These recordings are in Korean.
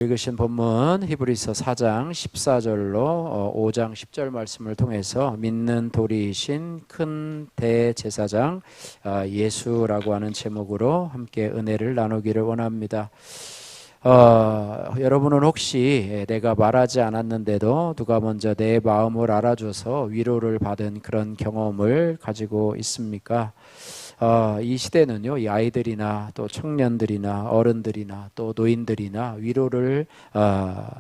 읽으신 본문 히브리서 4장 14절로 5장 10절 말씀을 통해서 믿는 도리이신 큰 대제사장 예수라고 하는 제목으로 함께 은혜를 나누기를 원합니다. 여러분은 혹시 내가 말하지 않았는데도 누가 먼저 내 마음을 알아줘서 위로를 받은 그런 경험을 가지고 있습니까? 이 시대는요, 이 아이들이나 또 청년들이나 어른들이나 또 노인들이나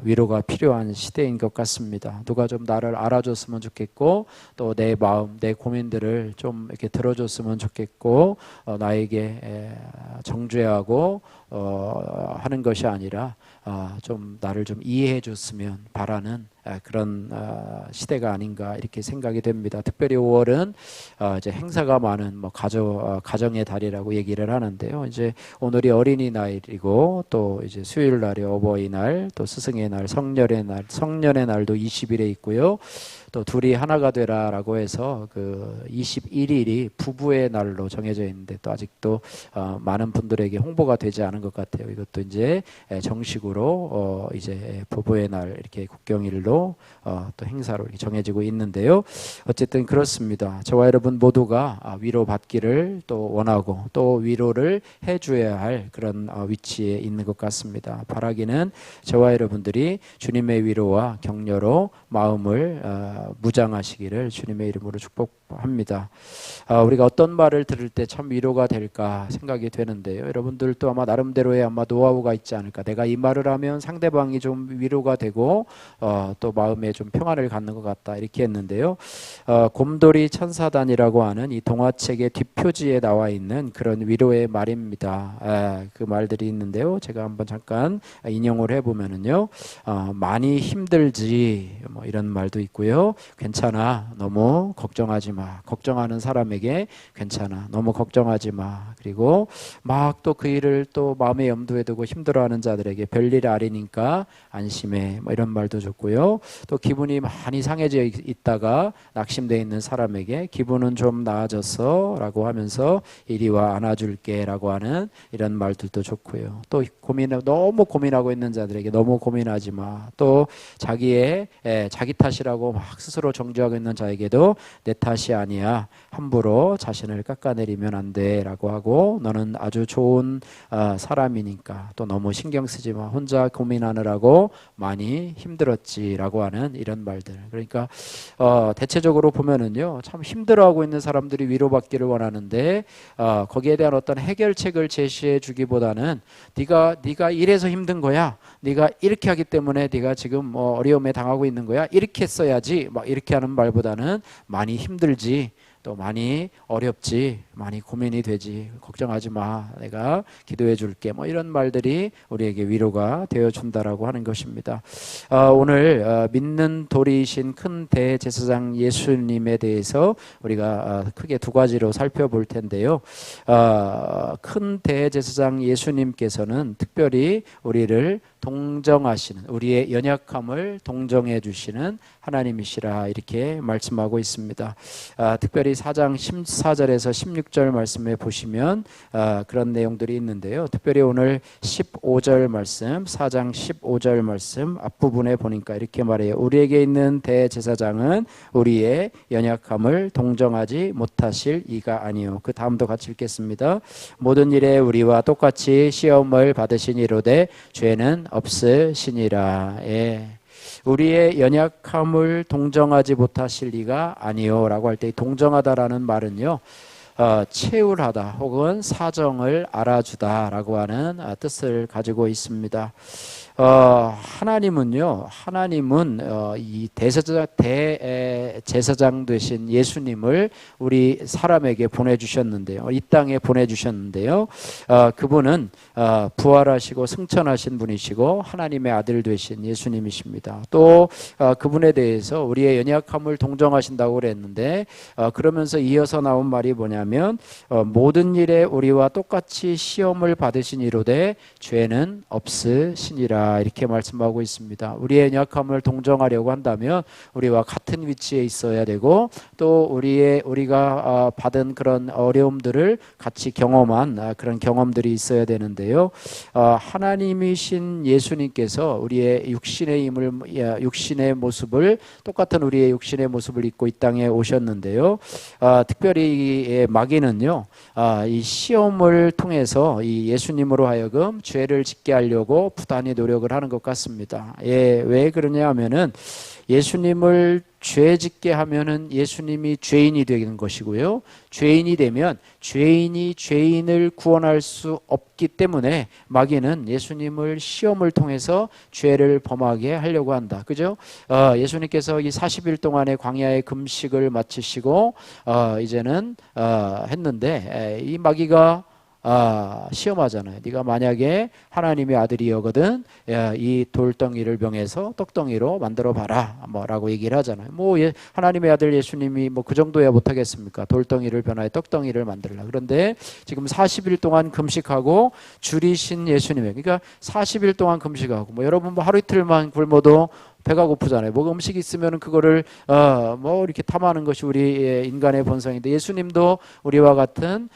위로가 필요한 시대인 것 같습니다. 누가 좀 나를 알아줬으면 좋겠고, 또 내 마음, 내 고민들을 좀 이렇게 들어줬으면 좋겠고, 나에게 정죄하고 하는 것이 아니라 좀 나를 좀 이해해 줬으면 바라는 그런 시대가 아닌가 이렇게 생각이 됩니다. 특별히 5월은 이제 행사가 많은 가정의 달이라고 얘기를 하는데요. 이제 오늘이 어린이날이고 또 이제 수요일 날이 어버이날, 또 스승의 날, 성년의 날도 20일에 있고요. 또 둘이 하나가 되라라고 해서 그 21일이 부부의 날로 정해져 있는데 또 아직도 많은 분들에게 홍보가 되지 않은 것 같아요. 이것도 이제 정식으로 이제 부부의 날 이렇게 국경일로 또 행사로 이렇게 정해지고 있는데요. 어쨌든 그렇습니다. 저와 여러분 모두가 위로받기를 또 원하고 또 위로를 해줘야 할 그런 위치에 있는 것 같습니다. 바라기는 저와 여러분들이 주님의 위로와 격려로 마음을 무장하시기를 주님의 이름으로 축복합니다. 우리가 어떤 말을 들을 때 참 위로가 될까 생각이 되는데요. 여러분들도 아마 나름대로의 노하우가 있지 않을까. 내가 이 말을 하면 상대방이 좀 위로가 되고 또 마음에 좀 평안을 갖는 것 같다 이렇게 했는데요. 곰돌이 천사단이라고 하는 이 동화책의 뒷표지에 나와 있는 그런 위로의 말입니다. 그 말들이 있는데요. 제가 한번 잠깐 인용을 해보면은요. 많이 힘들지 뭐 이런 말도 있고요. 괜찮아, 너무 걱정하지 마. 걱정하는 사람에게 괜찮아, 너무 걱정하지 마. 그리고 막 또 그 일을 또 마음에 염두에 두고 힘들어하는 자들에게 별일 아니니까 안심해. 뭐 이런 말도 좋고요. 또 기분이 많이 상해져 있다가 낙심되어 있는 사람에게 기분은 좀 나아졌어 라고 하면서 이리 와 안아줄게 라고 하는 이런 말들도 좋고요. 또 너무 고민하고 있는 자들에게 너무 고민하지 마. 또 자기 탓이라고 막 스스로 정죄하고 있는 자에게도 내 탓이 아니야. 함부로 자신을 깎아내리면 안 돼 라고 하고, 너는 아주 좋은 사람이니까 또 너무 신경 쓰지 마. 혼자 고민하느라고 많이 힘들었지 라고 하는 이런 말들. 그러니까 대체적으로 보면은요, 참 힘들어하고 있는 사람들이 위로받기를 원하는데 거기에 대한 어떤 해결책을 제시해 주기보다는 네가 이래서 힘든 거야. 네가 이렇게 하기 때문에 네가 지금 어려움에 당하고 있는 거야. 이렇게 써야지. 막 이렇게 하는 말보다는 많이 힘들지. 또 많이 어렵지, 많이 고민이 되지, 걱정하지 마, 내가 기도해 줄게, 뭐 이런 말들이 우리에게 위로가 되어준다라고 하는 것입니다. 오늘 믿는 도리이신 큰 대제사장 예수님에 대해서 우리가 크게 두 가지로 살펴볼 텐데요. 큰 대제사장 예수님께서는 특별히 우리를 동정하시는, 우리의 연약함을 동정해 주시는 하나님이시라 이렇게 말씀하고 있습니다. 특별히 4장 14절에서 16절 말씀에 보시면 그런 내용들이 있는데요. 특별히 오늘 15절 말씀, 4장 15절 말씀 앞부분에 보니까 이렇게 말해요. 우리에게 있는 대제사장은 우리의 연약함을 동정하지 못하실 이가 아니요. 그 다음도 같이 읽겠습니다. 모든 일에 우리와 똑같이 시험을 받으시니로되 죄는 없으시니라. 우리의 연약함을 동정하지 못하실 리가 아니요 라고 할 때 이 동정하다라는 말은요, 채울하다 혹은 사정을 알아주다 라고 하는 뜻을 가지고 있습니다. 하나님은 이 대제사장 되신 예수님을 우리 사람에게 보내주셨는데요. 이 땅에 보내주셨는데요. 그분은 부활하시고 승천하신 분이시고 하나님의 아들 되신 예수님이십니다. 또 그분에 대해서 우리의 연약함을 동정하신다고 그랬는데 그러면서 이어서 나온 말이 뭐냐면 모든 일에 우리와 똑같이 시험을 받으시니로되 죄는 없으시니라 있다 이렇게 말씀하고 있습니다. 우리의 연약함을 동정하려고 한다면 우리와 같은 위치에 있어야 되고 또 우리가 받은 그런 어려움들을 같이 경험한 그런 경험들이 있어야 되는데요. 하나님이신 예수님께서 우리의 육신의 모습을 똑같은 우리의 육신의 모습을 입고 이 땅에 오셨는데요. 특별히 마귀는요, 이 시험을 통해서 이 예수님으로 하여금 죄를 짓게 하려고 부단히 노력을 하는 것 같습니다. 왜 그러냐 하면은 예수님을 죄 짓게 하면은 예수님이 죄인이 되는 것이고요. 죄인이 되면 죄인이 죄인을 구원할 수 없기 때문에 마귀는 예수님을 시험을 통해서 죄를 범하게 하려고 한다. 그죠? 예수님께서 이 40일 동안의 광야의 금식을 마치시고 이제는 했는데 이 마귀가 시험하잖아요. 네가 만약에 하나님의 아들이거든 이 돌덩이를 병해서 떡덩이로 만들어 봐라 뭐라고 얘기를 하잖아요. 하나님의 아들 예수님이 그 정도야 못하겠습니까? 돌덩이를 변화해 떡덩이를 만들라. 그런데 지금 40일 동안 금식하고 줄이신 예수님의, 그러니까 40일 동안 금식하고 여러분 하루 이틀만 굶어도 배가 고프잖아요. 음식이 있으면 그거를 이렇게 탐하는 것이 우리 인간의 본성인데 예수님도 우리와 같은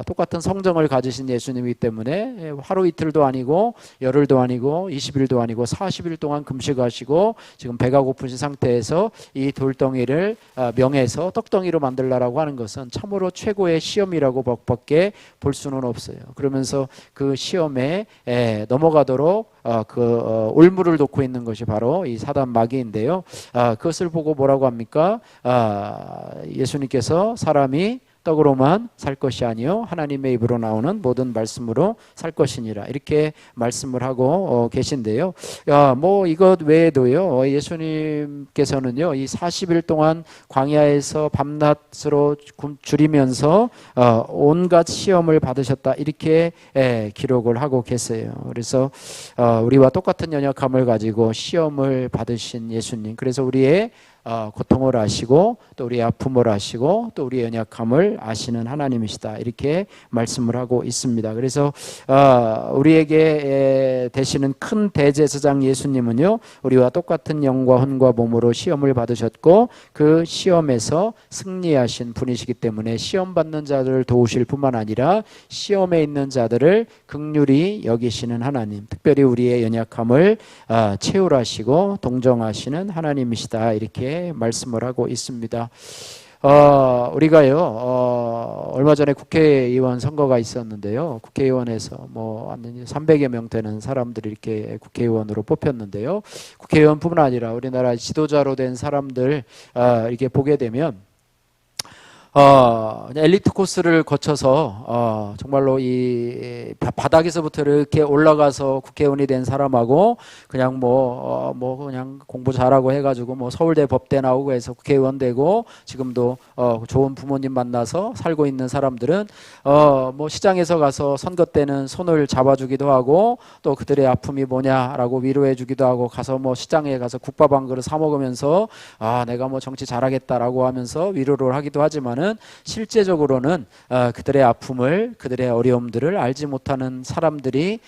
똑같은 성정을 가지신 예수님이기 때문에 하루 이틀도 아니고 열흘도 아니고 20일도 아니고 40일 동안 금식하시고 지금 배가 고프신 상태에서 이 돌덩이를 명해서 떡덩이로 만들라라고 하는 것은 참으로 최고의 시험이라고 밖에 볼 수는 없어요. 그러면서 그 시험에 넘어가도록 올무를 놓고 있는 것이 바로 이 사단 마귀인데요. 그것을 보고 뭐라고 합니까? 예수님께서 사람이 떡으로만 살 것이 아니요 하나님의 입으로 나오는 모든 말씀으로 살 것이니라 이렇게 말씀을 하고 계신데요. 이것 외에도요 예수님께서는요 이 40일 동안 광야에서 밤낮으로 줄이면서 온갖 시험을 받으셨다 이렇게 기록을 하고 계세요. 그래서 우리와 똑같은 연약함을 가지고 시험을 받으신 예수님, 그래서 우리의 고통을 아시고 또 우리의 아픔을 아시고 또 우리의 연약함을 아시는 하나님이시다 이렇게 말씀을 하고 있습니다. 그래서 우리에게 되시는 큰 대제사장 예수님은요 우리와 똑같은 영과 혼과 몸으로 시험을 받으셨고 그 시험에서 승리하신 분이시기 때문에 시험 받는 자들을 도우실 뿐만 아니라 시험에 있는 자들을 긍휼히 여기시는 하나님, 특별히 우리의 연약함을 채울하시고 동정하시는 하나님이시다 이렇게 말씀을 하고 있습니다. 우리가요 얼마 전에 국회의원 선거가 있었는데요. 국회의원에서 300여 명 되는 사람들이 이렇게 국회의원으로 뽑혔는데요. 국회의원뿐만 아니라 우리나라 지도자로 된 사람들 이렇게 보게 되면 엘리트 코스를 거쳐서 정말로 이 바닥에서부터 이렇게 올라가서 국회의원이 된 사람하고 그냥 그냥 공부 잘하고 해가지고 서울대 법대 나오고 해서 국회의원 되고 지금도 좋은 부모님 만나서 살고 있는 사람들은 시장에서 가서 선거 때는 손을 잡아주기도 하고 또 그들의 아픔이 뭐냐라고 위로해주기도 하고 가서 시장에 가서 국밥 한 그릇 사 먹으면서 내가 정치 잘하겠다라고 하면서 위로를 하기도 하지만 실제적으로는 그들의 아픔을 그들의 어려움들을 알지 못하는 사람들이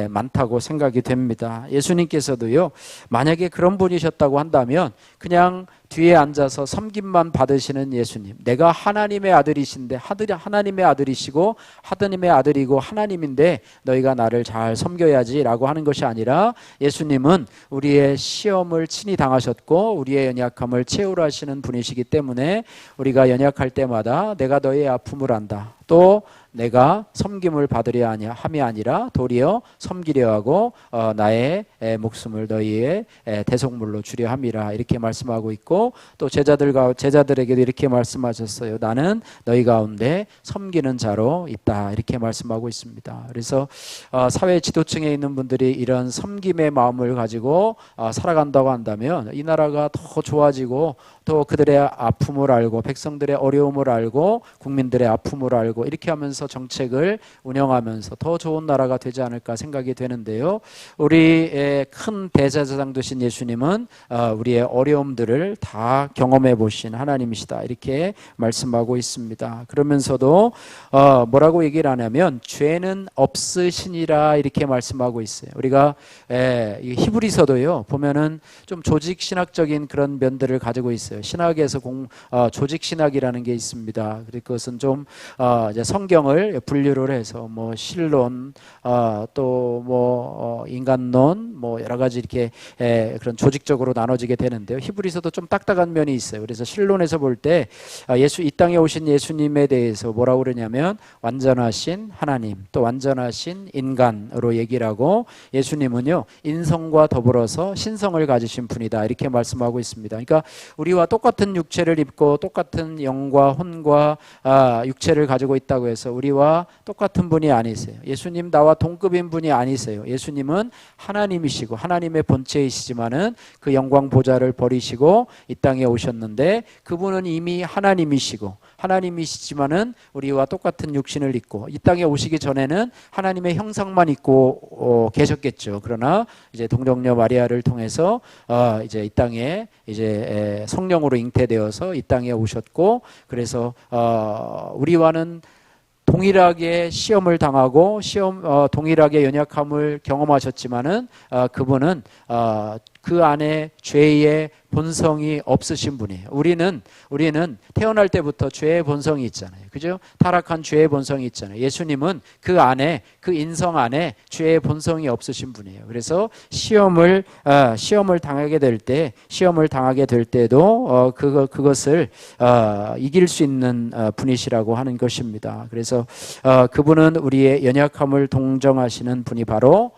많다고 생각이 됩니다. 예수님께서도요 만약에 그런 분이셨다고 한다면 그냥 뒤에 앉아서 섬김만 받으시는 예수님, 내가 하나님의 아들이신데 하나님의 아들이시고 하나님의 아들이고 하나님인데 너희가 나를 잘 섬겨야지 라고 하는 것이 아니라 예수님은 우리의 시험을 친히 당하셨고 우리의 연약함을 채우려 하시는 분이시기 때문에 우리가 연약할 때마다 내가 너희의 아픔을 안다, 또 내가 섬김을 받으려 함이 아니라 도리어 섬기려 하고 나의 목숨을 너희의 대속물로 주려 함이라 이렇게 말씀하고 있고 또 제자들에게도 이렇게 말씀하셨어요. 나는 너희 가운데 섬기는 자로 있다 이렇게 말씀하고 있습니다. 그래서 사회 지도층에 있는 분들이 이런 섬김의 마음을 가지고 살아간다고 한다면 이 나라가 더 좋아지고 또 그들의 아픔을 알고 백성들의 어려움을 알고 국민들의 아픔을 알고 이렇게 하면서 통해서 정책을 운영하면서 더 좋은 나라가 되지 않을까 생각이 되는데요. 우리의 큰 대제사장 되신 예수님은 우리의 어려움들을 다 경험해 보신 하나님이시다 이렇게 말씀하고 있습니다. 그러면서도 뭐라고 얘기를 하냐면 죄는 없으시니라 이렇게 말씀하고 있어요. 우리가 히브리서도요 보면은 좀 조직 신학적인 그런 면들을 가지고 있어요. 신학에서 조직 신학이라는 게 있습니다. 그것은 좀 이제 성경을 분류를 해서 뭐 신론 또 뭐 인간론 뭐 여러 가지 이렇게 그런 조직적으로 나눠지게 되는데요. 히브리서도 좀 딱딱한 면이 있어요. 그래서 신론에서 볼 때 이 땅에 오신 예수님에 대해서 뭐라고 그러냐면 완전하신 하나님 또 완전하신 인간으로 얘기를 하고 예수님은요 인성과 더불어서 신성을 가지신 분이다 이렇게 말씀하고 있습니다. 그러니까 우리와 똑같은 육체를 입고 똑같은 영과 혼과 육체를 가지고 있다고 해서 우리와 똑같은 분이 아니세요. 예수님 나와 동급인 분이 아니세요. 예수님은 하나님이시고 하나님의 본체이시지만은 그 영광 보좌를 버리시고 이 땅에 오셨는데 그분은 이미 하나님이시지만은 우리와 똑같은 육신을 입고 이 땅에 오시기 전에는 하나님의 형상만 입고 계셨겠죠. 그러나 이제 동정녀 마리아를 통해서 이제 이 땅에 이제 성령으로 잉태되어서 이 땅에 오셨고 그래서 우리와는 동일하게 시험을 당하고 동일하게 연약함을 경험하셨지만은 그분은 그 안에 죄의 본성이 없으신 분이에요. 우리는 태어날 때부터 죄의 본성이 있잖아요. 그죠? 타락한 죄의 본성이 있잖아요. 예수님은 그 안에 그 인성 안에 죄의 본성이 없으신 분이에요. 그래서 시험을 당하게 될 때도 그것을 이길 수 있는 분이시라고 하는 것입니다. 그래서 그분은 우리의 연약함을 동정하시는 분이 바로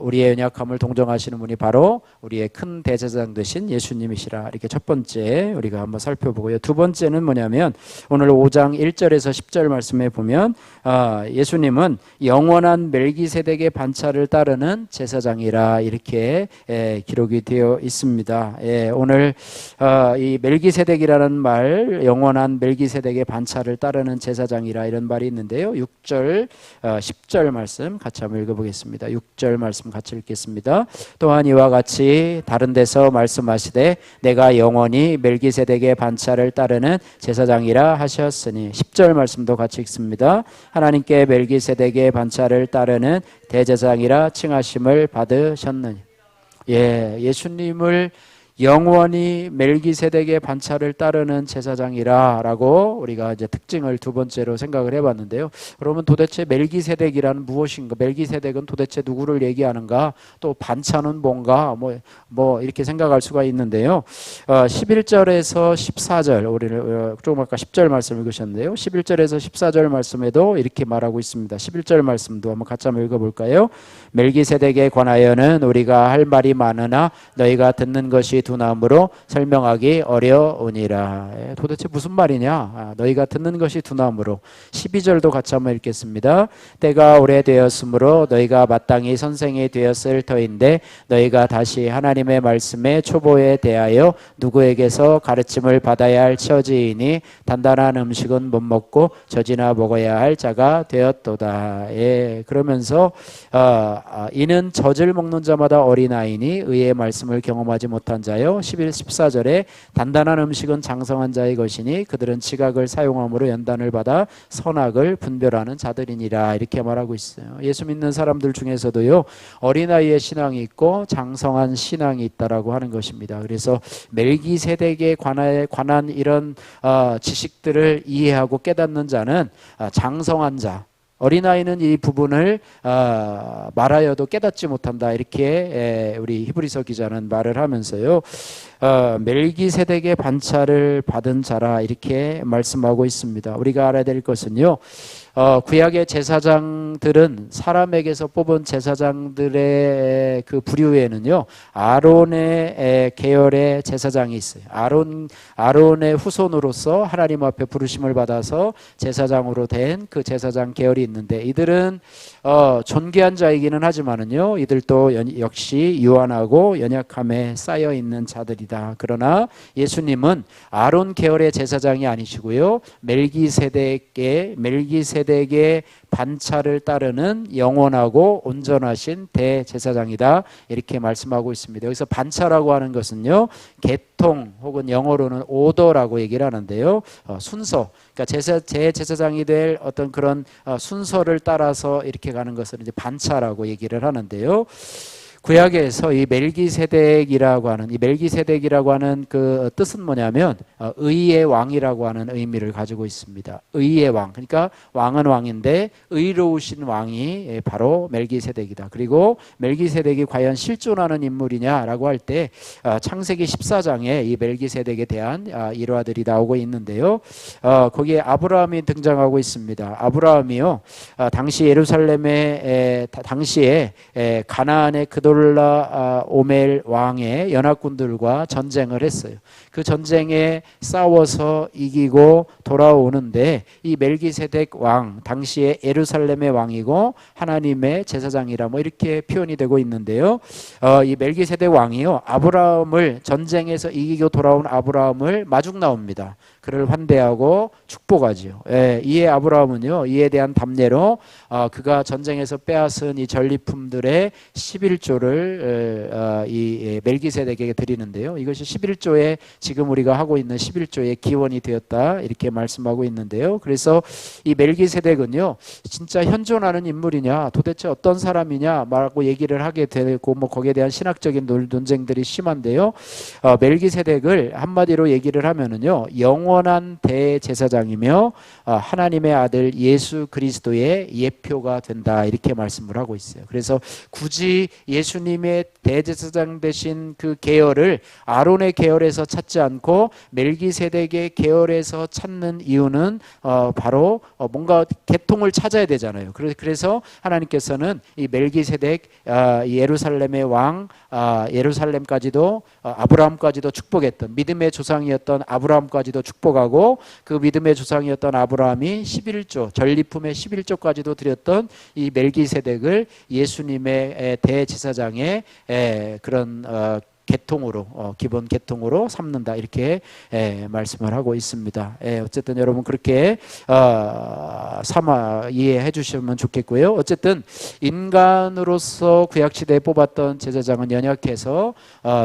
우리의 연약함을 동정하시는 분이 바로 우리의 큰 대제사장 되신 예수님이시라. 이렇게 첫 번째 우리가 한번 살펴보고요. 두 번째는 뭐냐면 오늘 5장 1절에서 10절 말씀에 보면 예수님은 영원한 멜기세덱의 반차를 따르는 제사장이라 이렇게 기록이 되어 있습니다. 오늘 이 멜기세덱이라는 말, 영원한 멜기세덱의 반차를 따르는 제사장이라 이런 말이 있는데요. 6절, 10절 말씀 같이 한번 읽어보겠습니다. 6절 말씀 같이 읽겠습니다. 또한 이와 같이 다른 데서 말씀하시되 내가 영원히 멜기세덱의 반차를 따르는 제사장이라 하셨으니 10절 말씀도 같이 읽습니다. 하나님께 멜기세덱의 반차를 따르는 대제사장이라 칭하심을 받으셨느니 예수님을 영원히 멜기세덱의 반차를 따르는 제사장이라라고 우리가 이제 특징을 두 번째로 생각을 해봤는데요. 그러면 도대체 멜기세덱이란 무엇인가? 멜기세덱은 도대체 누구를 얘기하는가? 또 반차는 뭔가? 뭐 이렇게 생각할 수가 있는데요. 11절에서 14절 우리를 조금 아까 10절 말씀 읽으셨는데요. 11절에서 14절 말씀에도 이렇게 말하고 있습니다. 11절 말씀도 한번 같이 한번 읽어볼까요? 멜기세덱에 관하여는 우리가 할 말이 많으나 너희가 듣는 것이 두나무로 설명하기 어려우니라. 도대체 무슨 말이냐? 너희가 듣는 것이 두나무로. 12절도 같이 한번 읽겠습니다. 때가 오래되었으므로 너희가 마땅히 선생이 되었을 터인데 너희가 다시 하나님의 말씀의 초보에 대하여 누구에게서 가르침을 받아야 할 처지이니 단단한 음식은 못 먹고 젖이나 먹어야 할 자가 되었도다. 그러면서 이는 젖을 먹는 자마다 어린아이니 의의 말씀을 경험하지 못한 자요. 14절에 단단한 음식은 장성한 자의 것이니 그들은 지각을 사용함으로 연단을 받아 선악을 분별하는 자들이니라. 이렇게 말하고 있어요. 예수 믿는 사람들 중에서도요 어린아이의 신앙이 있고 장성한 신앙이 있다라고 하는 것입니다. 그래서 멜기세덱에 관한 이런 지식들을 이해하고 깨닫는 자는 장성한 자, 어린아이는 이 부분을 말하여도 깨닫지 못한다. 이렇게 우리 히브리서 기자는 말을 하면서요. 멜기세덱의 반차를 받은 자라 이렇게 말씀하고 있습니다. 우리가 알아야 될 것은요. 구약의 제사장들은 사람에게서 뽑은 제사장들의 그 부류에는요 아론의 계열의 제사장이 있어요. 아론의 후손으로서 하나님 앞에 부르심을 받아서 제사장으로 된 그 제사장 계열이 있는데 이들은 존귀한 자이기는 하지만은요, 이들도 역시 유한하고 연약함에 쌓여 있는 자들이다. 그러나 예수님은 아론 계열의 제사장이 아니시고요, 멜기세덱의 반차를 따르는 영원하고 온전하신 대제사장이다, 이렇게 말씀하고 있습니다. 여기서 반차라고 하는 것은요, 계통 혹은 영어로는 오더라고 얘기를 하는데요, 순서, 그러니까 제사장이 될 어떤 그런 순서를 따라서 이렇게 가는 것을 이제 반차라고 얘기를 하는데요. 구약에서 이 멜기세덱이라고 하는 그 뜻은 뭐냐면 의의 왕이라고 하는 의미를 가지고 있습니다. 의의 왕, 그러니까 왕은 왕인데 의로우신 왕이 바로 멜기세덱이다. 그리고 멜기세덱이 과연 실존하는 인물이냐라고 할 때 창세기 14장에 이 멜기세덱에 대한 일화들이 나오고 있는데요. 거기에 아브라함이 등장하고 있습니다. 아브라함이요, 당시에 가나안의 그돌라 오멜 왕의 연합군들과 전쟁을 했어요. 그 전쟁에 싸워서 이기고 돌아오는데, 이 멜기세덱 왕, 당시에 예루살렘의 왕이고 하나님의 제사장이라 이렇게 표현이 되고 있는데요. 이 멜기세덱 왕이요, 아브라함을, 전쟁에서 이기고 돌아온 아브라함을 마중 나옵니다. 그를 환대하고 축복하지요. 이에 아브라함은요, 이에 대한 답례로 그가 전쟁에서 빼앗은 이 전리품들의 11조를 이 멜기세덱에게 드리는데요. 이것이 11조의, 지금 우리가 하고 있는 11조의 기원이 되었다, 이렇게 말씀하고 있는데요. 그래서 이 멜기세덱은요, 진짜 현존하는 인물이냐, 도대체 어떤 사람이냐 라고 얘기를 하게 되고, 거기에 대한 신학적인 논쟁들이 심한데요. 멜기세덱을 한마디로 얘기를 하면은요, 영원한 대제사장이며 하나님의 아들 예수 그리스도의 예표가 된다, 이렇게 말씀을 하고 있어요. 그래서 굳이 예수님의 대제사장 되신 그 계열을 아론의 계열에서 찾지 않고 멜기세덱의 계열에서 찾는 이유는 바로 뭔가 계통을 찾아야 되잖아요. 그래서 하나님께서는 이 멜기세덱, 예루살렘의 왕, 예루살렘까지도, 아브라함까지도 축복했던, 믿음의 조상이었던 아브라함까지도 축복하고, 그 믿음의 조상이었던 아브라함이 11조, 전리품의 11조까지도 드렸던 이 멜기세덱을 예수님의 대제사장의 그런 계통으로, 기본 계통으로 삼는다, 이렇게 말씀을 하고 있습니다. 어쨌든 여러분 그렇게 이해해 주시면 좋겠고요. 어쨌든 인간으로서 구약시대에 뽑았던 제사장은 연약해서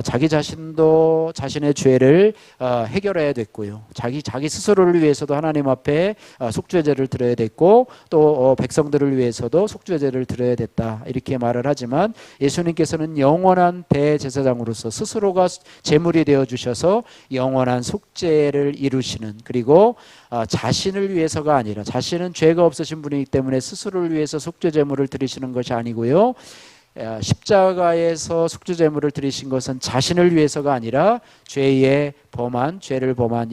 자기 자신도 자신의 죄를 해결해야 됐고요, 자기 스스로를 위해서도 하나님 앞에 속죄제를 드려야 됐고, 또 백성들을 위해서도 속죄제를 드려야 됐다, 이렇게 말을 하지만, 예수님께서는 영원한 대제사장으로서 스스로가 제물이 되어 주셔서 영원한 속죄를 이루시는, 그리고 자신을 위해서가 아니라, 자신은 죄가 없으신 분이기 때문에 스스로를 위해서 속죄 제물을 드리시는 것이 아니고요, 십자가에서 속죄제물을 드리신 것은 자신을 위해서가 아니라 죄를 범한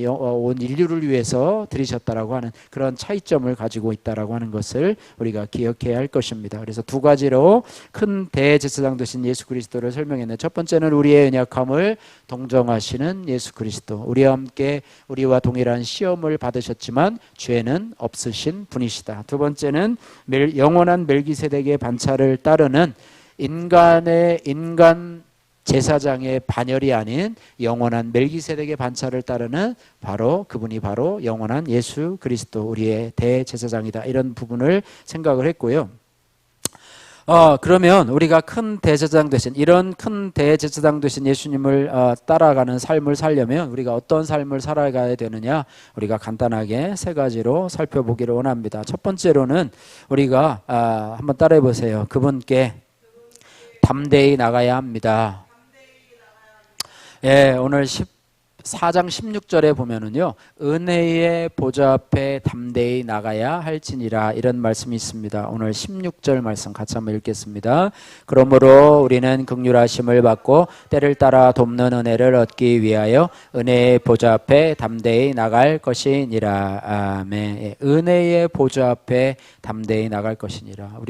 온 인류를 위해서 드리셨다라고 하는 그런 차이점을 가지고 있다라고 하는 것을 우리가 기억해야 할 것입니다. 그래서 두 가지로 큰 대제사장 되신 예수 그리스도를 설명했는데, 첫 번째는 우리의 연약함을 동정하시는 예수 그리스도, 우리와 함께 우리와 동일한 시험을 받으셨지만 죄는 없으신 분이시다. 두 번째는 영원한 멜기세덱의 반차를 따르는 인간 제사장의 반열이 아닌 영원한 멜기세덱의 반차를 따르는 그분이 바로 영원한 예수 그리스도, 우리의 대제사장이다, 이런 부분을 생각을 했고요. 그러면 우리가 이런 큰 대제사장 되신 예수님을 따라가는 삶을 살려면 우리가 어떤 삶을 살아가야 되느냐, 우리가 간단하게 세 가지로 살펴보기를 원합니다. 첫 번째로는 우리가 한번 따라해 보세요. 그분께 담대히 나가야 합니다. 오늘 4장 16절에 보면은요, 은혜의 보좌 앞에 담대히 나가야 할지니라, 이런 말씀이 있습니다. 오늘 16절 말씀 같이 한번 읽겠습니다. 그러므로 우리는 긍휼하심을 받고 때를 따라 돕는 은혜를 얻기 위하여 은혜의 보좌 앞에 담대히 나갈 것이니라. 아멘. 은혜의 보좌 앞에 담대히 나갈 것이니라.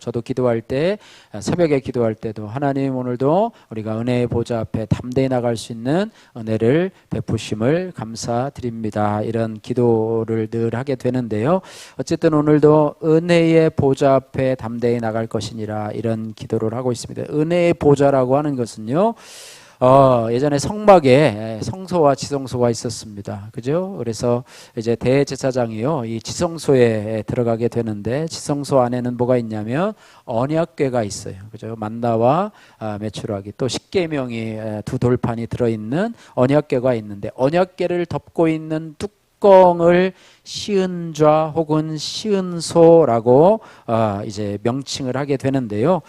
저도 기도할 때, 새벽에 기도할 때도, 하나님 오늘도 우리가 은혜의 보좌 앞에 담대히 나갈 수 있는 은혜를 은혜를 베푸심을 감사드립니다. 이런 기도를 늘 하게 되는데요. 어쨌든 오늘도 은혜의 보좌 앞에 담대히 나갈 것이니라 이런 기도를 하고 있습니다. 은혜의 보좌라고 하는 것은요, 예전에 성막에 성소와 지성소가 있었습니다. 그죠? 그래서 이제 대제사장이요, 이 지성소에 들어가게 되는데, 지성소 안에는 뭐가 있냐면 언약궤가 있어요. 그죠? 만나와 메추라기, 또 십계명이 두 돌판이 들어있는 언약궤가 있는데, 언약궤를 덮고 있는 뚜껑을 시은좌 혹은 시은소라고 이제 명칭을 하게 되는데요.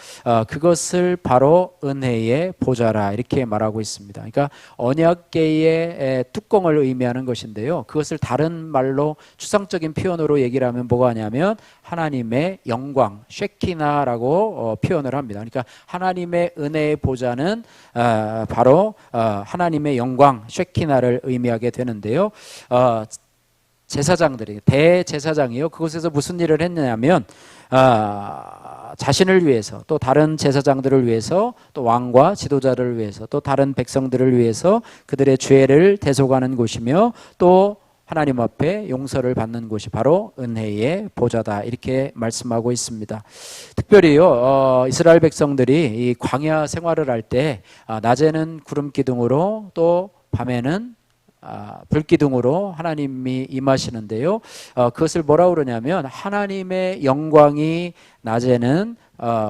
그것을 바로 은혜의 보좌라 이렇게 말하고 있습니다. 그러니까 언약궤의 뚜껑을 의미하는 것인데요. 그것을 다른 말로 추상적인 표현으로 얘기를 하면 뭐가 하냐면 하나님의 영광, 쉐키나라고 표현을 합니다. 그러니까 하나님의 은혜의 보좌는 바로 하나님의 영광, 쉐키나를 의미하게 되는데요. 제사장들이, 대제사장이요, 그곳에서 무슨 일을 했냐면 자신을 위해서, 또 다른 제사장들을 위해서, 또 왕과 지도자를 위해서, 또 다른 백성들을 위해서 그들의 죄를 대속하는 곳이며, 또 하나님 앞에 용서를 받는 곳이 바로 은혜의 보좌다 이렇게 말씀하고 있습니다. 특별히요, 이스라엘 백성들이 이 광야 생활을 할 때 낮에는 구름 기둥으로, 또 밤에는 불기둥으로 하나님이 임하시는데요. 그것을 뭐라고 그러냐면 하나님의 영광이 낮에는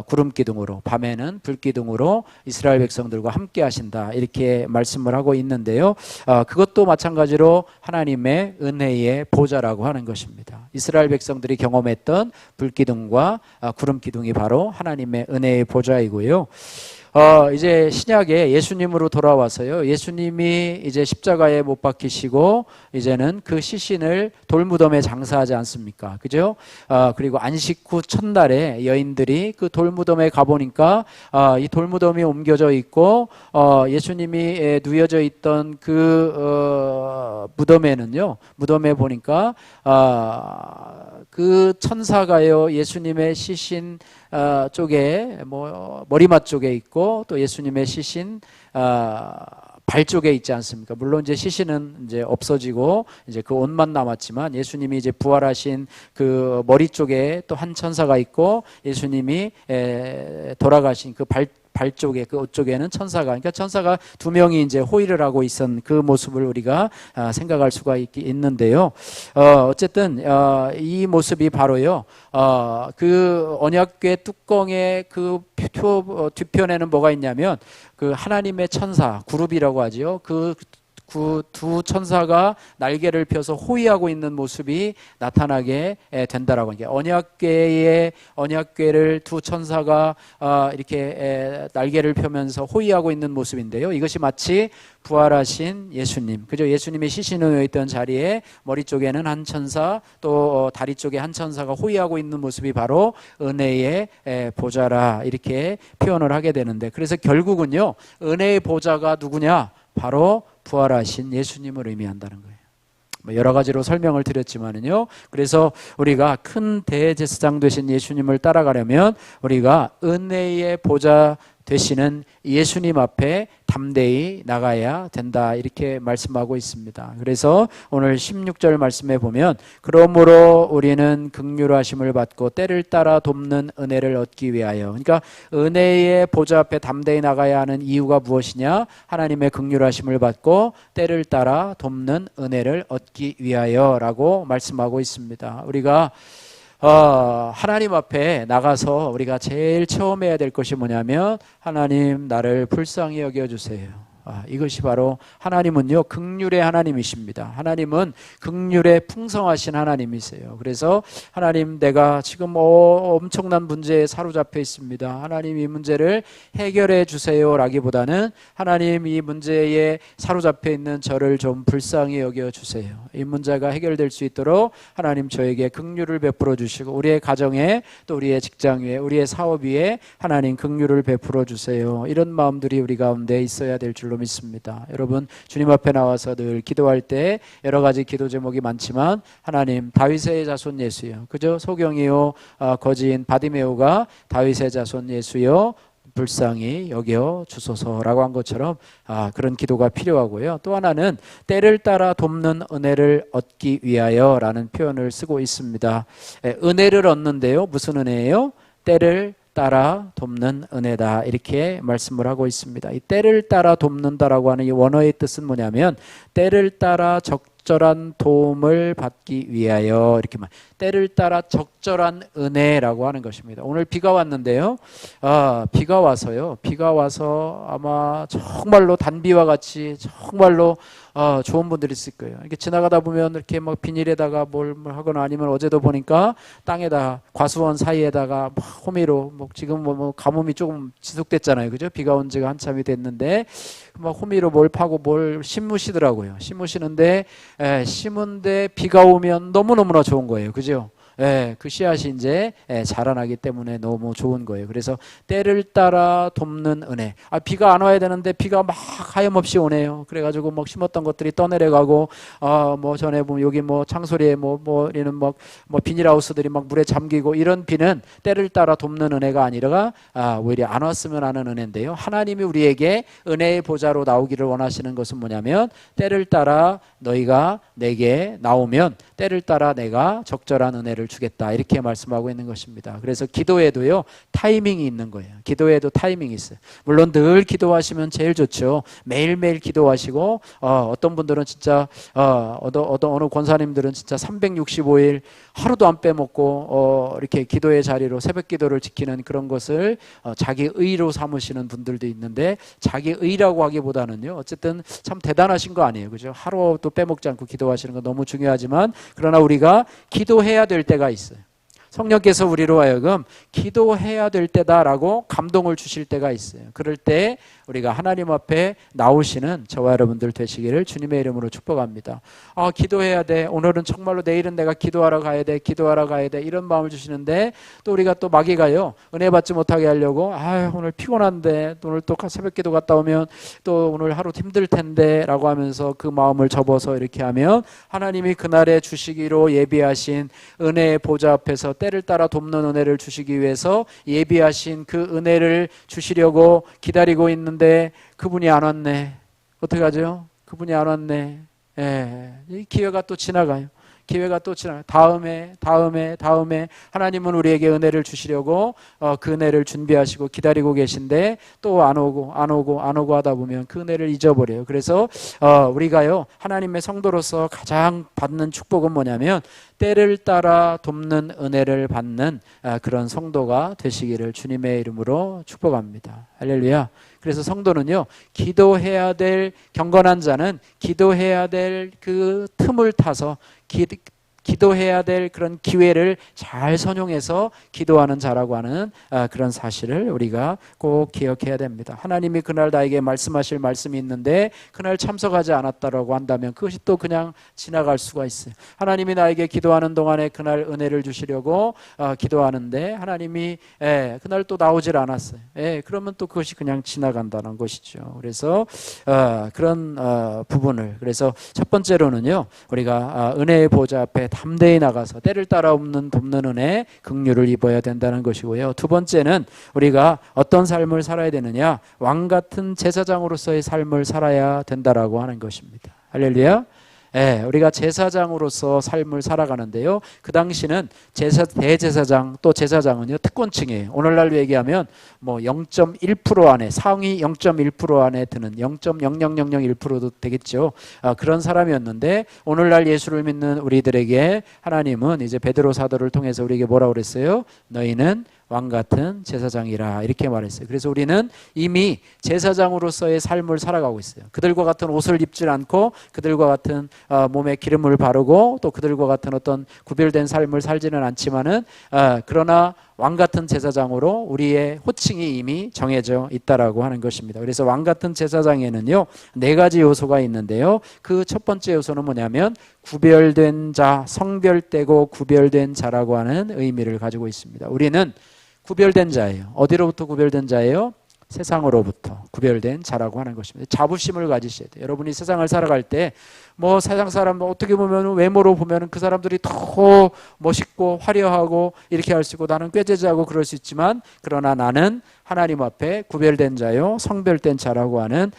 구름기둥으로, 밤에는 불기둥으로 이스라엘 백성들과 함께 하신다 이렇게 말씀을 하고 있는데요. 그것도 마찬가지로 하나님의 은혜의 보좌라고 하는 것입니다. 이스라엘 백성들이 경험했던 불기둥과 구름기둥이 바로 하나님의 은혜의 보좌이고요. 이제 신약에 예수님으로 돌아와서요, 예수님이 이제 십자가에 못 박히시고 이제는 그 시신을 돌무덤에 장사하지 않습니까? 그죠? 그리고 안식 후 첫날에 여인들이 그 돌무덤에 가보니까 이 돌무덤이 옮겨져 있고 예수님이 누워져 있던 그 무덤에는요, 무덤에 보니까 그 천사가요, 예수님의 시신 쪽에 머리맡 쪽에 있고, 또 예수님의 시신 발 쪽에 있지 않습니까? 물론 이제 시신은 이제 없어지고 이제 그 옷만 남았지만, 예수님이 이제 부활하신 그 머리 쪽에 또 한 천사가 있고, 예수님이 돌아가신 그 발 쪽에, 그 옷 쪽에는 천사가, 그러니까 천사가 두 명이 이제 호의를 하고 있었던 그 모습을 우리가 생각할 수가 있는데요. 어쨌든 이 모습이 바로요, 그 언약궤 뚜껑의 그 뒤편에는 뭐가 있냐면 그 하나님의 천사, 구룹이라고 하지요. 그 두 천사가 날개를 펴서 호위하고 있는 모습이 나타나게 된다라고 하는 게, 언약궤를 두 천사가 이렇게 날개를 펴면서 호위하고 있는 모습인데요. 이것이 마치 부활하신 예수님, 그죠? 예수님이 시신에 놓여 있던 자리에 머리 쪽에는 한 천사, 또 다리 쪽에 한 천사가 호위하고 있는 모습이 바로 은혜의 보좌라 이렇게 표현을 하게 되는데, 그래서 결국은요, 은혜의 보좌가 누구냐? 바로 부활하신 예수님을 의미한다는 거예요. 여러 가지로 설명을 드렸지만은요, 그래서 우리가 큰 대제사장 되신 예수님을 따라가려면 우리가 은혜의 보좌 되시는 예수님 앞에 담대히 나가야 된다 이렇게 말씀하고 있습니다. 그래서 오늘 16절 말씀에 보면, 그러므로 우리는 긍휼하심을 받고 때를 따라 돕는 은혜를 얻기 위하여, 그러니까 은혜의 보좌 앞에 담대히 나가야 하는 이유가 무엇이냐? 하나님의 긍휼하심을 받고 때를 따라 돕는 은혜를 얻기 위하여라고 말씀하고 있습니다. 우리가 하나님 앞에 나가서 우리가 제일 처음 해야 될 것이 뭐냐면, 하나님 나를 불쌍히 여겨주세요. 이것이 바로, 하나님은요 긍휼의 하나님이십니다. 하나님은 긍휼에 풍성하신 하나님이세요. 그래서 하나님, 내가 지금 엄청난 문제에 사로잡혀 있습니다. 하나님 이 문제를 해결해 주세요 라기보다는, 하나님 이 문제에 사로잡혀 있는 저를 좀 불쌍히 여겨주세요. 이 문제가 해결될 수 있도록 하나님 저에게 긍휼을 베풀어 주시고, 우리의 가정에, 또 우리의 직장 위에, 우리의 사업 위에 하나님 긍휼을 베풀어 주세요. 이런 마음들이 우리 가운데 있어야 될 줄로 믿습니다. 여러분, 주님 앞에 나와서 늘 기도할 때 여러 가지 기도 제목이 많지만, 하나님 다윗의 자손 예수여, 그죠? 소경이요 거지인 바디메오가 다윗의 자손 예수여 불쌍히 여겨 주소서라고 한 것처럼 그런 기도가 필요하고요. 또 하나는 때를 따라 돕는 은혜를 얻기 위하여라는 표현을 쓰고 있습니다. 은혜를 얻는데요. 무슨 은혜예요? 때를 따라 돕는 은혜다, 이렇게 말씀을 하고 있습니다. 이 때를 따라 돕는다라고 하는 이 원어의 뜻은 뭐냐면 때를 따라 적절한 도움을 받기 위하여, 이렇게 때를 따라 적절한 은혜라고 하는 것입니다. 오늘 비가 왔는데요. 비가 와서 아마 정말로 단비와 같이 정말로 좋은 분들이 있을 거예요. 이렇게 지나가다 보면 이렇게 막 비닐에다가 뭘 하거나, 아니면 어제도 보니까 땅에다 과수원 사이에다가 막 호미로, 뭐 지금 뭐 가뭄이 조금 지속됐잖아요, 그죠? 비가 온 지가 한참이 됐는데 막 호미로 뭘 파고 뭘 심으시더라고요. 심으시는데 심은데 비가 오면 너무너무나 좋은 거예요, 그죠? 그 씨앗이 이제 자라나기 때문에 너무 좋은 거예요. 그래서 때를 따라 돕는 은혜. 비가 안 와야 되는데 비가 막 하염없이 오네요. 그래가지고 막 심었던 것들이 떠내려가고, 뭐 전에 보면 여기 뭐 창소리에 이런 뭐 비닐하우스들이 막 물에 잠기고, 이런 비는 때를 따라 돕는 은혜가 아니라 오히려 안 왔으면 하는 은혜인데요. 하나님이 우리에게 은혜의 보좌로 나오기를 원하시는 것은 뭐냐면, 때를 따라 너희가 내게 나오면 때를 따라 내가 적절한 은혜를 주겠다, 이렇게 말씀하고 있는 것입니다. 그래서 기도에도요 타이밍이 있는 거예요. 기도에도 타이밍이 있어요. 물론 늘 기도하시면 제일 좋죠. 매일매일 기도하시고, 어떤 분들은 진짜 어느 권사님들은 진짜 365일 하루도 안 빼먹고 이렇게 기도의 자리로 새벽 기도를 지키는 그런 것을 자기 의로 삼으시는 분들도 있는데, 자기 의라고 하기보다는요 어쨌든 참 대단하신 거 아니에요, 그죠? 하루도 빼먹지 않고 기도하시는 건 너무 중요하지만, 그러나 우리가 기도해야 될 때가 있어요. 성령께서 우리로 하여금 기도해야 될 때다라고 감동을 주실 때가 있어요. 그럴 때 우리가 하나님 앞에 나오시는 저와 여러분들 되시기를 주님의 이름으로 축복합니다. 기도해야 돼. 오늘은 정말로 내일은 내가 기도하러 가야 돼. 이런 마음을 주시는데, 또 우리가 또 마귀가요 은혜 받지 못하게 하려고 오늘 피곤한데, 오늘 또 새벽 기도 갔다 오면 또 오늘 하루 힘들 텐데 라고 하면서 그 마음을 접어서 이렇게 하면, 하나님이 그날에 주시기로 예비하신 은혜의 보좌 앞에서 때를 따라 돕는 은혜를 주시기 위해서 예비하신 그 은혜를 주시려고 기다리고 있는데 그분이 안 왔네. 어떻게 하죠? 그분이 안 왔네. 이 기회가 또 지나가요. 다음에 하나님은 우리에게 은혜를 주시려고 그 은혜를 준비하시고 기다리고 계신데, 또 안 오고 하다 보면 그 은혜를 잊어버려요. 그래서 우리가요 하나님의 성도로서 가장 받는 축복은 뭐냐면, 때를 따라 돕는 은혜를 받는 그런 성도가 되시기를 주님의 이름으로 축복합니다. 할렐루야. 그래서 성도는요 기도해야 될, 경건한 자는 기도해야 될 그 틈을 타서 기도해야 될 그런 기회를 잘 선용해서 기도하는 자라고 하는 그런 사실을 우리가 꼭 기억해야 됩니다. 하나님이 그날 나에게 말씀하실 말씀이 있는데 그날 참석하지 않았다라고 한다면 그것이 또 그냥 지나갈 수가 있어요. 하나님이 나에게 기도하는 동안에 그날 은혜를 주시려고 기도하는데 하나님이 그날 또 나오질 않았어요. 그러면 또 그것이 그냥 지나간다는 것이죠. 그래서 그런 부분을, 그래서 첫 번째로는요 우리가 은혜의 보좌 앞에 담대히 나가서 때를 따라 돕는 은혜, 긍휼을 입어야 된다는 것이고요. 두 번째는 우리가 어떤 삶을 살아야 되느냐, 왕 같은 제사장으로서의 삶을 살아야 된다라고 하는 것입니다. 할렐루야. 우리가 제사장으로서 삶을 살아가는데요, 그 당시는 대제사장 또 제사장은요 특권층이에요. 오늘날로 얘기하면 뭐 0.1% 안에, 상위 0.1% 안에 드는 0.00001%도 되겠죠. 그런 사람이었는데, 오늘날 예수를 믿는 우리들에게 하나님은 이제 베드로 사도를 통해서 우리에게 뭐라고 그랬어요? 너희는 왕 같은 제사장이라, 이렇게 말했어요. 그래서 우리는 이미 제사장으로서의 삶을 살아가고 있어요. 그들과 같은 옷을 입지 않고, 그들과 같은 몸에 기름을 바르고, 또 그들과 같은 어떤 구별된 삶을 살지는 않지만은 그러나 왕 같은 제사장으로 우리의 호칭이 이미 정해져 있다라고 하는 것입니다. 그래서 왕 같은 제사장에는요 4가지 요소가 있는데요, 그 첫 번째 요소는 뭐냐면 구별된 자, 성별되고 구별된 자라고 하는 의미를 가지고 있습니다. 우리는 구별된 자예요. 어디로부터 구별된 자예요? 세상으로부터 구별된 자라고 하는 것입니다. 자부심을 가지셔야 돼요. 여러분이 세상을 살아갈 때 뭐 세상 사람 어떻게 보면 외모로 보면 그 사람들이 더 멋있고 화려하고 이렇게 할 수 있고 나는 꾀죄죄하고 그럴 수 있지만, 그러나 나는 하나님 앞에 구별된 자요 성별된 자라고 하는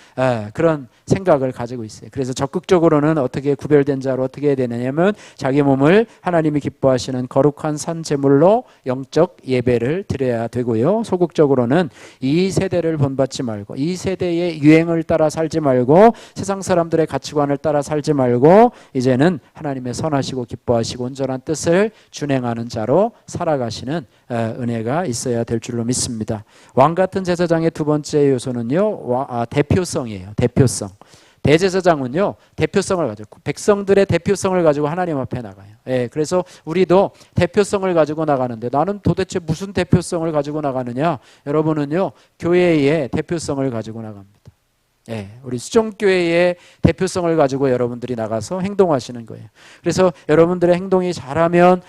그런 생각을 가지고 있어요. 그래서 적극적으로는 어떻게 구별된 자로 어떻게 해야 되느냐면 자기 몸을 하나님이 기뻐하시는 거룩한 산 제물로 영적 예배를 드려야 되고요. 소극적으로는 이 세대를 본받지 말고 이 세대의 유행을 따라 살지 말고 세상 사람들의 가치관을 따라 살지 말고 이제는 하나님의 선하시고 기뻐하시고 온전한 뜻을 준행하는 자로 살아가시는 은혜가 있어야 될 줄로 믿습니다. 왕 같은 제사장의 두 번째 요소는요, 대표성이에요. 대표성. 대제사장은요, 대표성을 가지고 백성들의 대표성을 가지고 하나님 앞에 나가요. 그래서 우리도 대표성을 가지고 나가는데 나는 도대체 무슨 대표성을 가지고 나가느냐? 여러분은요, 교회의 대표성을 가지고 나갑니다. 우리 수정교회의 대표성을 가지고 여러분들이 나가서 행동하시는 거예요. 그래서 여러분들의 행동이 잘하면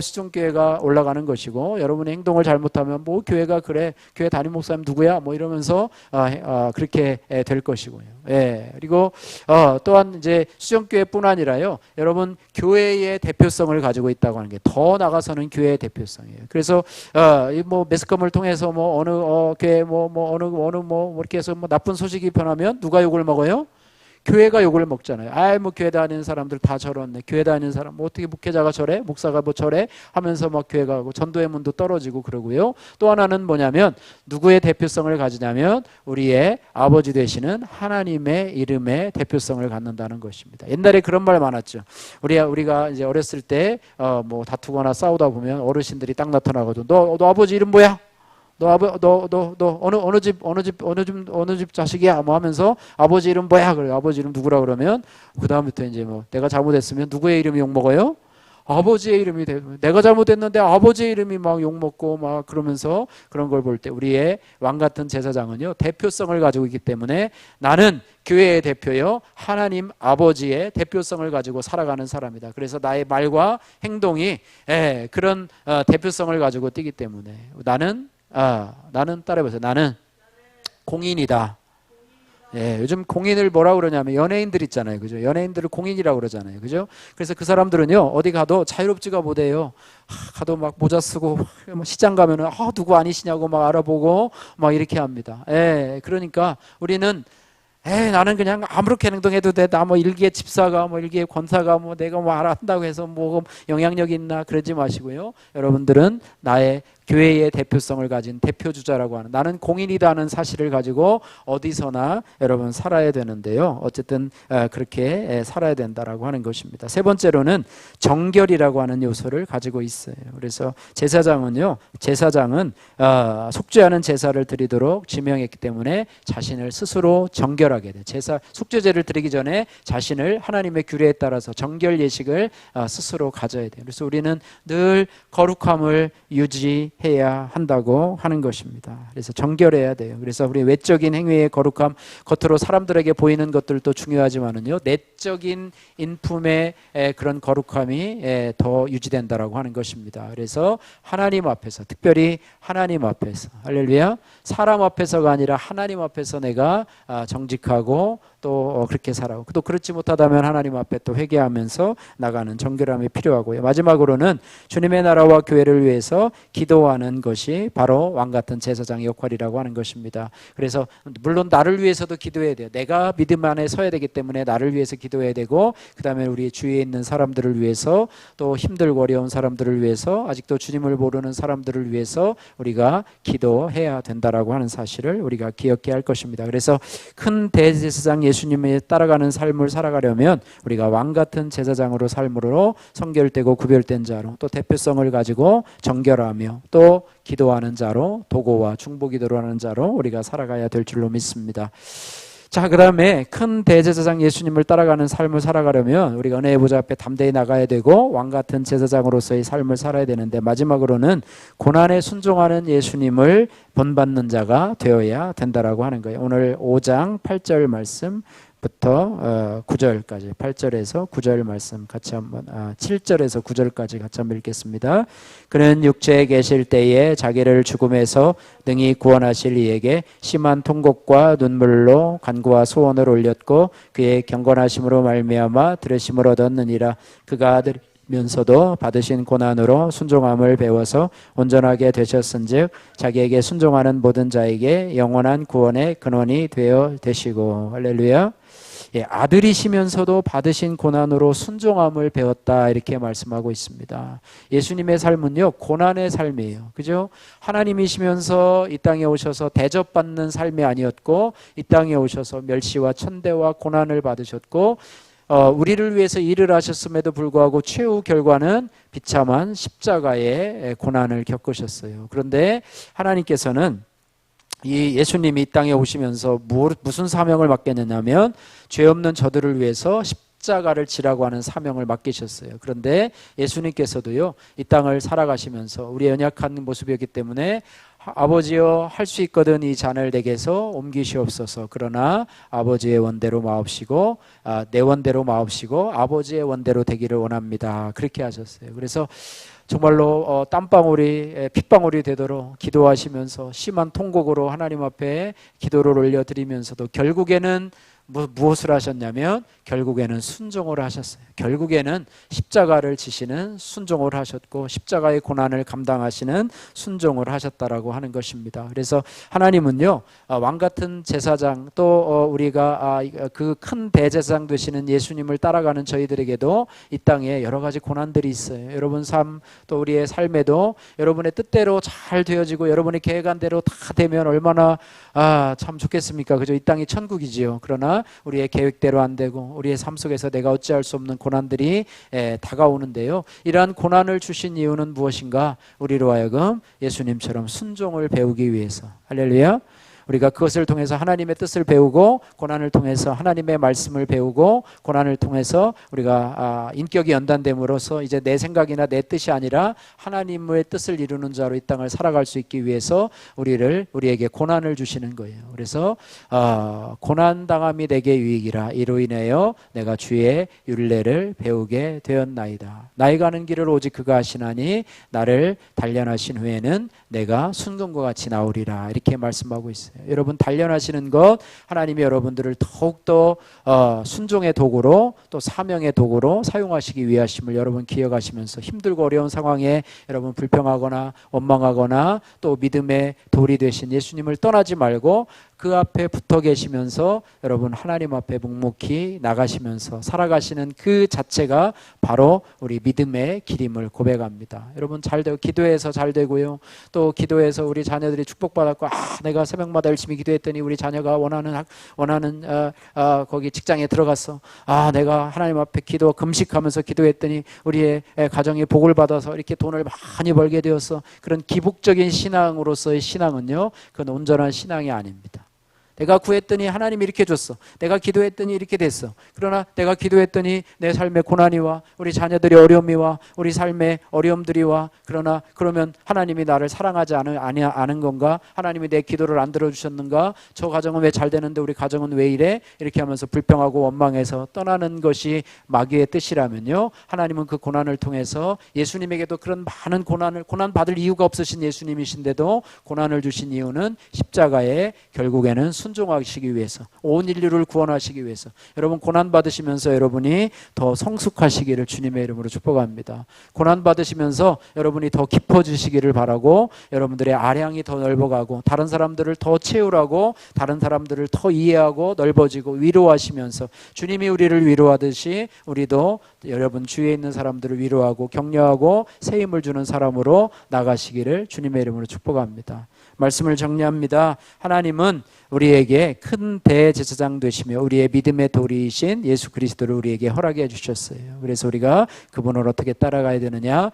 수정교회가 올라가는 것이고 여러분의 행동을 잘못하면 뭐 교회가 그래 교회 담임 목사님 누구야 뭐 이러면서 그렇게 될 것이고요. 그리고 또한 이제 수정교회뿐 아니라요 여러분 교회의 대표성을 가지고 있다고 하는 게 더 나가서는 교회의 대표성이에요. 그래서 뭐 매스컴을 통해서 뭐 어느 교회 뭐 이렇게 해서 뭐 나쁜 소식이 변하면 누가 욕을 먹어요? 교회가 욕을 먹잖아요. 뭐 교회 다니는 사람들 다 저렇네. 교회 다니는 사람 뭐 어떻게 목회자가 저래? 목사가 뭐 저래? 하면서 막 교회가 하고 전도의 문도 떨어지고 그러고요. 또 하나는 뭐냐면 누구의 대표성을 가지냐면 우리의 아버지 되시는 하나님의 이름의 대표성을 갖는다는 것입니다. 옛날에 그런 말 많았죠. 우리가 이제 어렸을 때 뭐 다투거나 싸우다 보면 어르신들이 딱 나타나거든. 너 아버지 이름 뭐야? 너 어느 집 자식이야? 뭐 하면서 아버지 이름 뭐야? 그래요. 아버지 이름 누구라 그러면 그 다음부터 이제 뭐 내가 잘못했으면 누구의 이름이 욕 먹어요? 아버지의 이름이 내가 잘못했는데 아버지의 이름이 막 욕 먹고 막 그러면서 그런 걸 볼 때 우리의 왕 같은 제사장은요 대표성을 가지고 있기 때문에 나는 교회의 대표요 하나님 아버지의 대표성을 가지고 살아가는 사람이다. 그래서 나의 말과 행동이 그런 대표성을 가지고 뛰기 때문에 나는 따라해보세요. 나는 공인이다. 요즘 공인을 뭐라 그러냐면 연예인들 있잖아요. 그죠? 연예인들을 공인이라고 그러잖아요. 그죠? 그래서 그 사람들은요, 어디 가도 자유롭지가 못해요. 가도 막 모자 쓰고, 시장 가면은, 누구 아니시냐고 막 알아보고, 막 이렇게 합니다. 그러니까 우리는 나는 그냥 아무렇게 행동해도 돼. 나 뭐 일기의 집사가 뭐 일기의 권사가 뭐 내가 뭐 알아한다고 해서 뭐 영향력이 있나 그러지 마시고요. 여러분들은 나의 교회의 대표성을 가진 대표주자라고 하는 나는 공인이다는 사실을 가지고 어디서나 여러분 살아야 되는데요. 어쨌든 그렇게 살아야 된다라고 하는 것입니다. 세 번째로는 정결이라고 하는 요소를 가지고 있어요. 그래서 제사장은 속죄하는 제사를 드리도록 지명했기 때문에 자신을 스스로 정결하게 돼. 속죄제를 드리기 전에 자신을 하나님의 규례에 따라서 정결 예식을 스스로 가져야 돼요. 그래서 우리는 늘 거룩함을 유지해야 한다고 하는 것입니다. 그래서 정결해야 돼요. 그래서 우리 외적인 행위의 거룩함, 겉으로 사람들에게 보이는 것들도 중요하지만은요, 내적인 인품의 그런 거룩함이 더 유지된다라고 하는 것입니다. 그래서 하나님 앞에서, 특별히 하나님 앞에서, 할렐루야, 사람 앞에서가 아니라 하나님 앞에서 내가 정직하고 또 그렇게 살아고, 또 그렇지 못하다면 하나님 앞에 또 회개하면서 나가는 정결함이 필요하고요. 마지막으로는 주님의 나라와 교회를 위해서 기도하는 것이 바로 왕 같은 제사장의 역할이라고 하는 것입니다. 그래서 물론 나를 위해서도 기도해야 돼요. 내가 믿음 안에 서야 되기 때문에 나를 위해서 기도해야 되고, 그 다음에 우리 주위에 있는 사람들을 위해서, 또 힘들고 어려운 사람들을 위해서, 아직도 주님을 모르는 사람들을 위해서 우리가 기도해야 된다라고 하는 사실을 우리가 기억해야 할 것입니다. 그래서 큰 대제사장 예수님의 따라가는 삶을 살아가려면 우리가 왕 같은 제사장으로 삶으로 성결되고 구별된 자로, 또 대표성을 가지고 정결하며 또 기도하는 자로, 도고와 중보기도를 하는 자로 우리가 살아가야 될 줄로 믿습니다. 자, 그 다음에 큰 대제사장 예수님을 따라가는 삶을 살아가려면 우리가 은혜의 보좌 앞에 담대히 나가야 되고 왕 같은 제사장으로서의 삶을 살아야 되는데, 마지막으로는 고난에 순종하는 예수님을 본받는 자가 되어야 된다라고 하는 거예요. 오늘 5장 8절 말씀부터 9절까지, 8절에서 9절 말씀 같이 한번 7절에서 9절까지 같이 한번 읽겠습니다. 그는 육체에 계실 때에 자기를 죽음에서 능히 구원하실 이에게 심한 통곡과 눈물로 간구와 소원을 올렸고 그의 경건하심으로 말미암아 들으심을 얻었느니라. 그가 면서도 받으신 고난으로 순종함을 배워서 온전하게 되셨은즉 자기에게 순종하는 모든 자에게 영원한 구원의 근원이 되어 되시고. 할렐루야. 예, 아들이시면서도 받으신 고난으로 순종함을 배웠다, 이렇게 말씀하고 있습니다. 예수님의 삶은요, 고난의 삶이에요. 그죠? 하나님이시면서 이 땅에 오셔서 대접받는 삶이 아니었고, 이 땅에 오셔서 멸시와 천대와 고난을 받으셨고, 우리를 위해서 일을 하셨음에도 불구하고 최후 결과는 비참한 십자가의 고난을 겪으셨어요. 그런데 하나님께서는 이 예수님이 이 땅에 오시면서 무슨 사명을 맡겼느냐면 죄 없는 저들을 위해서 십자가를 지라고 하는 사명을 맡기셨어요. 그런데 예수님께서도요, 이 땅을 살아가시면서 우리 연약한 모습이었기 때문에 아버지여, 할 수 있거든 이 잔을 내게서 옮기시옵소서. 그러나 아버지의 원대로 마옵시고 내 원대로 마옵시고 아버지의 원대로 되기를 원합니다. 그렇게 하셨어요. 그래서 정말로 땀방울이 핏방울이 되도록 기도하시면서 심한 통곡으로 하나님 앞에 기도를 올려드리면서도 결국에는 무엇을 하셨냐면 결국에는 순종을 하셨어요. 결국에는 십자가를 지시는 순종을 하셨고 십자가의 고난을 감당하시는 순종을 하셨다라고 하는 것입니다. 그래서 하나님은요, 왕같은 제사장, 또 우리가 그 큰 대제사장 되시는 예수님을 따라가는 저희들에게도 이 땅에 여러 가지 고난들이 있어요. 여러분 삶, 또 우리의 삶에도 여러분의 뜻대로 잘 되어지고 여러분의 계획한 대로 다 되면 얼마나 참 좋겠습니까? 그죠? 이 땅이 천국이지요. 그러나 우리의 계획대로 안 되고 우리의 삶 속에서 내가 어찌할 수 없는 고난들이 다가오는데요, 이러한 고난을 주신 이유는 무엇인가? 우리로 하여금 예수님처럼 순종을 배우기 위해서. 할렐루야. 우리가 그것을 통해서 하나님의 뜻을 배우고, 고난을 통해서 하나님의 말씀을 배우고, 고난을 통해서 우리가 인격이 연단됨으로써 이제 내 생각이나 내 뜻이 아니라 하나님의 뜻을 이루는 자로 이 땅을 살아갈 수 있기 위해서 우리에게 고난을 주시는 거예요. 그래서 고난당함이 내게 유익이라, 이로 인하여 내가 주의 율례를 배우게 되었나이다. 나의 가는 길을 오직 그가 하시나니 나를 단련하신 후에는 내가 순금과 같이 나오리라, 이렇게 말씀하고 있어요. 여러분, 단련하시는 것, 하나님이 여러분들을 더욱더 순종의 도구로, 또 사명의 도구로 사용하시기 위하심을 여러분 기억하시면서 힘들고 어려운 상황에 여러분 불평하거나 원망하거나 또 믿음의 돌이 되신 예수님을 떠나지 말고 그 앞에 붙어 계시면서 여러분 하나님 앞에 묵묵히 나가시면서 살아가시는 그 자체가 바로 우리 믿음의 길임을 고백합니다. 여러분, 잘 되고 기도해서 잘 되고요, 또 기도해서 우리 자녀들이 축복받았고, 내가 새벽마다 열심히 기도했더니 우리 자녀가 원하는 거기 직장에 들어갔어. 내가 하나님 앞에 금식하면서 기도했더니 우리의 가정이 복을 받아서 이렇게 돈을 많이 벌게 되었어. 그런 기복적인 신앙으로서의 신앙은요, 그건 온전한 신앙이 아닙니다. 내가 구했더니 하나님이 이렇게 줬어. 내가 기도했더니 이렇게 됐어. 그러나 내가 기도했더니 내 삶에 고난이 와, 우리 자녀들이 어려움이 와, 우리 삶에 어려움들이 와. 그러면 하나님이 나를 사랑하지 않은 건가? 하나님이 내 기도를 안 들어주셨는가? 저 가정은 왜 잘 되는데 우리 가정은 왜 이래? 이렇게 하면서 불평하고 원망해서 떠나는 것이 마귀의 뜻이라면요, 하나님은 그 고난을 통해서 예수님에게도 그런 많은 고난 받을 이유가 없으신 예수님이신데도 고난을 주신 이유는 십자가에 결국에는 순종하시기 위해서, 온 인류를 구원하시기 위해서. 여러분, 고난 받으시면서 여러분이 더 성숙하시기를 주님의 이름으로 축복합니다. 고난 받으시면서 여러분이 더 깊어지시기를 바라고, 여러분들의 아량이 더 넓어가고 다른 사람들을 더 채우라고, 다른 사람들을 더 이해하고 넓어지고 위로하시면서 주님이 우리를 위로하듯이 우리도 여러분 주위에 있는 사람들을 위로하고 격려하고 새 힘을 주는 사람으로 나가시기를 주님의 이름으로 축복합니다. 말씀을 정리합니다. 하나님은 우리에게 큰 대제사장 되시며 우리의 믿음의 도리이신 예수 그리스도를 우리에게 허락해 주셨어요. 그래서 우리가 그분을 어떻게 따라가야 되느냐?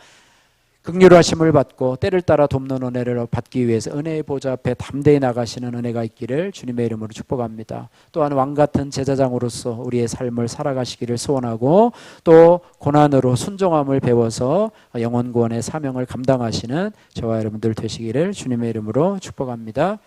긍휼하심을 받고 때를 따라 돕는 은혜를 받기 위해서 은혜의 보좌 앞에 담대히 나가시는 은혜가 있기를 주님의 이름으로 축복합니다. 또한 왕같은 제사장으로서 우리의 삶을 살아가시기를 소원하고, 또 고난으로 순종함을 배워서 영혼 구원의 사명을 감당하시는 저와 여러분들 되시기를 주님의 이름으로 축복합니다.